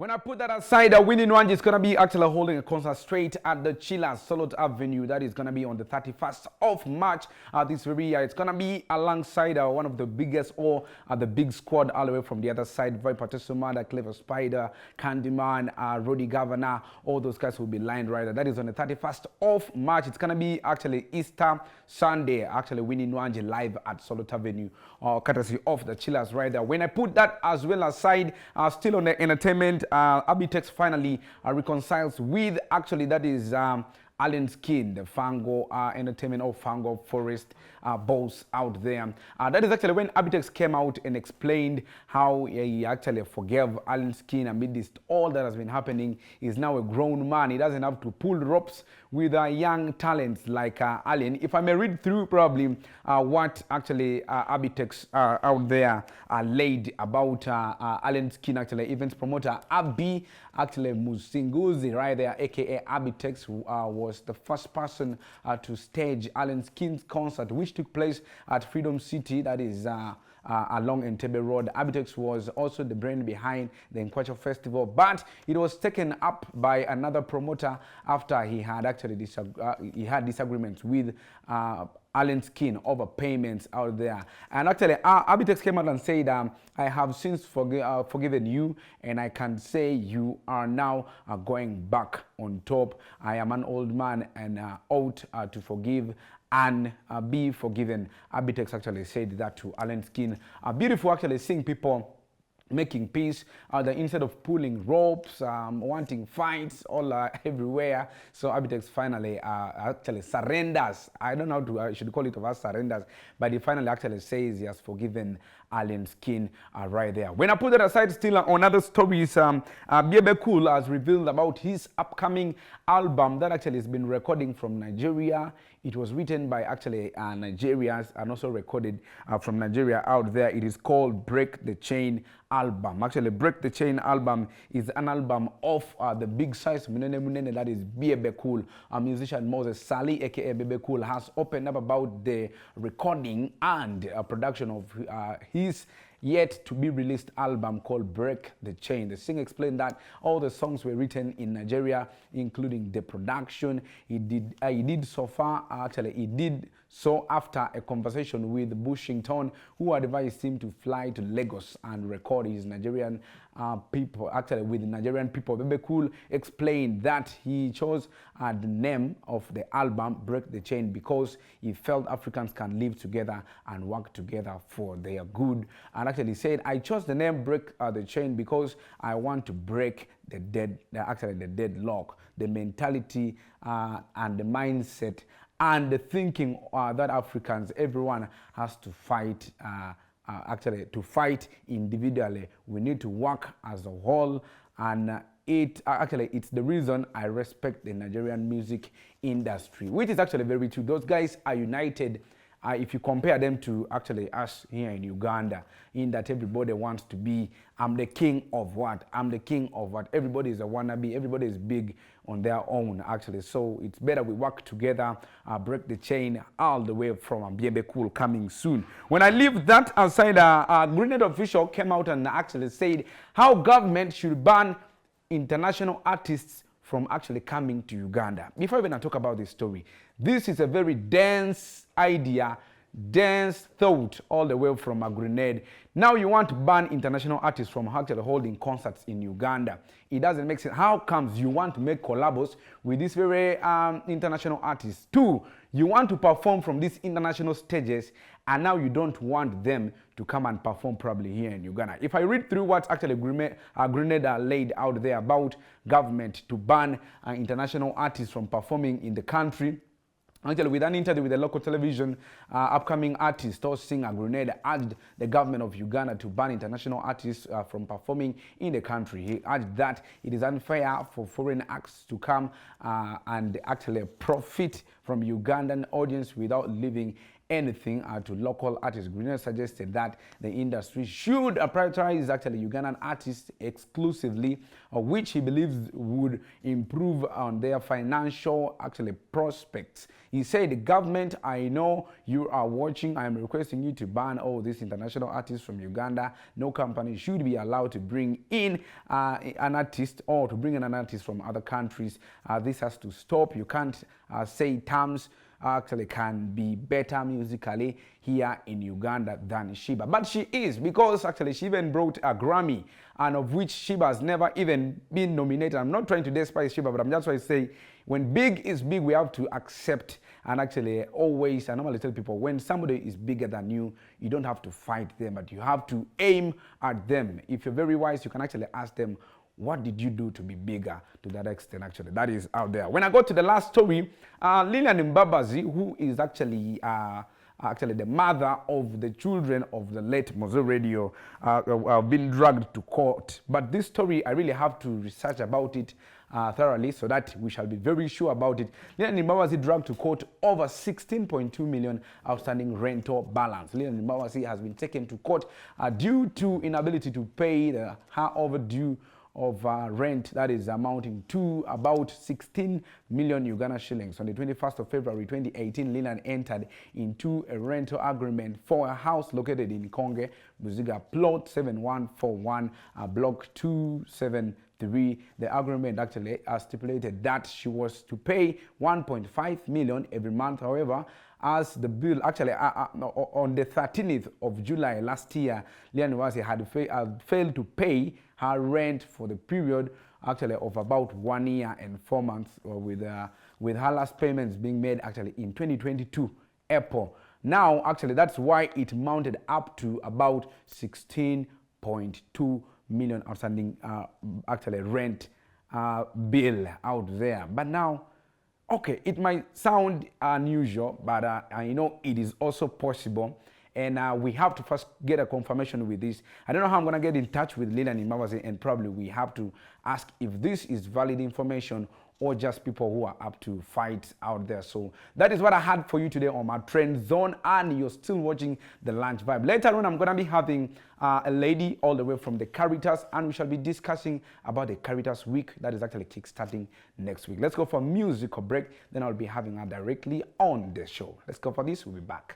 When I put that aside, Winnie Nwanji is going to be actually holding a concert straight at the Chillers Solot Avenue. That is going to be on the 31st of March this very year. It's going to be alongside one of the biggest or the big squad all the way from the other side. Viper Tesumanda, Clever Spider, Candyman, Roddy Governor, all those guys will be lined right there. That is on the 31st of March. It's going to be actually Easter Sunday. Actually, Winnie Nwanji live at Solot Avenue, courtesy of the Chillers right there. When I put that as well aside, still on the entertainment, Abitex finally reconciles with, actually, that is Alan Skin, the Fango Entertainment or Fango Forest boss out there. That is actually when Abitex came out and explained how he actually forgave Alan Skin amidst all that has been happening. He's now a grown man. He doesn't have to pull ropes with young talents like Alan. If I may read through probably what actually Abitex out there laid about Alan Skin, actually events promoter Abbey Musinguzi right there, aka Abitex, was the first person to stage Alan Skin's concert, which took place at Freedom City, that is along Entebbe Road. Abitex was also the brain behind the Nkwacho festival, but it was taken up by another promoter after he had actually disagreements with Alan Skin over payments out there. And actually, Abitex came out and said, I have since forgiven you, and I can say you are now going back on top. I am an old man and ought to forgive and be forgiven. Abitex actually said that to Alan Skin. Beautiful, actually, seeing people making peace instead of pulling ropes, wanting fights all everywhere. So Abitex finally actually surrenders. I don't know how to, I should call it of us surrenders, but he finally actually says he has forgiven Alan Skin right there. When I put that aside, still on other stories, Entebbe Cool has revealed about his upcoming album that actually has been recording from Nigeria. It was written by actually Nigerians and also recorded from Nigeria out there. It is called Break the Chain album. Actually, Break the Chain album is an album of the big size Munene, that is Entebbe Cool. Musician Moses Sali, aka Entebbe Cool, has opened up about the recording and production of his yet to be released album called Break the Chain. The singer explained that all the songs were written in Nigeria, including the production. He did so after a conversation with Bushington, who advised him to fly to Lagos and record his Nigerian people, actually with Nigerian people. Entebbe Cool explained that he chose the name of the album Break the Chain because he felt Africans can live together and work together for their good. And actually said, I chose the name Break the Chain because I want to break the deadlock, the mentality and the mindset and the thinking that Africans, everyone has to fight, to fight individually. We need to work as a whole, and it's the reason I respect the Nigerian music industry, which is actually very true. Those guys are united. If you compare them to actually us here in Uganda, in that everybody wants to be, I'm the king of what? I'm the king of what? Everybody is a wannabe. Everybody is big on their own, actually. So it's better we work together, break the chain all the way from Entebbe Cool coming soon. When I leave that aside, a Grenade official came out and actually said how government should ban international artists from actually coming to Uganda. Before even I talk about this story, this is a very dense idea, dense thought all the way from a Grenade. Now you want to ban international artists from actually holding concerts in Uganda. It doesn't make sense. How comes you want to make collabos with these very international artists? Two, you want to perform from these international stages, and now you don't want them to come and perform probably here in Uganda. If I read through what actually Grenade laid out there about government to ban international artists from performing in the country, actually, with an interview with a local television, upcoming artist or singer Grenade urged the government of Uganda to ban international artists from performing in the country. He urged that it is unfair for foreign acts to come and actually profit from Ugandan audience without leaving anything to local artists. Greener suggested that the industry should prioritize actually Ugandan artists exclusively, which he believes would improve on their financial actually prospects. He said, "Government, I know you are watching. I am requesting you to ban all these international artists from Uganda. No company should be allowed to bring in an artist or to bring in an artist from other countries. This has to stop. You can't say terms actually can be better musically here in Uganda than Sheba." But she is, because actually she even brought a Grammy, and of which Sheba has never even been nominated. I'm not trying to despise Sheba, but I'm just trying to say, when big is big, we have to accept and actually always, I normally tell people, when somebody is bigger than you, you don't have to fight them, but you have to aim at them. If you're very wise, you can actually ask them, what did you do to be bigger to that extent? Actually, that is out there. When I go to the last story, Lilian Mbabazi, who is actually the mother of the children of the late Mozo Radio, have been dragged to court. But this story, I really have to research about it thoroughly so that we shall be very sure about it. Lilian Mbabazi dragged to court over 16.2 million outstanding rental balance. Lilian Mbabazi has been taken to court due to inability to pay her overdue of rent that is amounting to about 16 million Uganda shillings. On the 21st of February 2018, Lilian entered into a rental agreement for a house located in Konge, Buziga, plot 7141, block 273. The agreement actually stipulated that she was to pay 1.5 million every month. However, as the bill actually on the 13th of July last year, Lilian Mbabazi had failed to pay her rent for the period actually of about 1 year and 4 months, with her last payments being made actually in 2022 April. Now actually that's why it mounted up to about 16.2 million outstanding actually rent bill out there. But now, okay, it might sound unusual, but I know it is also possible. And we have to first get a confirmation with this. I don't know how I'm going to get in touch with Lilian Mbabazi, and probably we have to ask if this is valid information or just people who are up to fights out there. So that is what I had for you today on my Trend Zone, and you're still watching The Lunch Vibe. Later on, I'm going to be having a lady all the way from the Caritas, and we shall be discussing about the Caritas week that is actually kickstarting next week. Let's go for a musical break, then I'll be having her directly on the show. Let's go for this. We'll be back.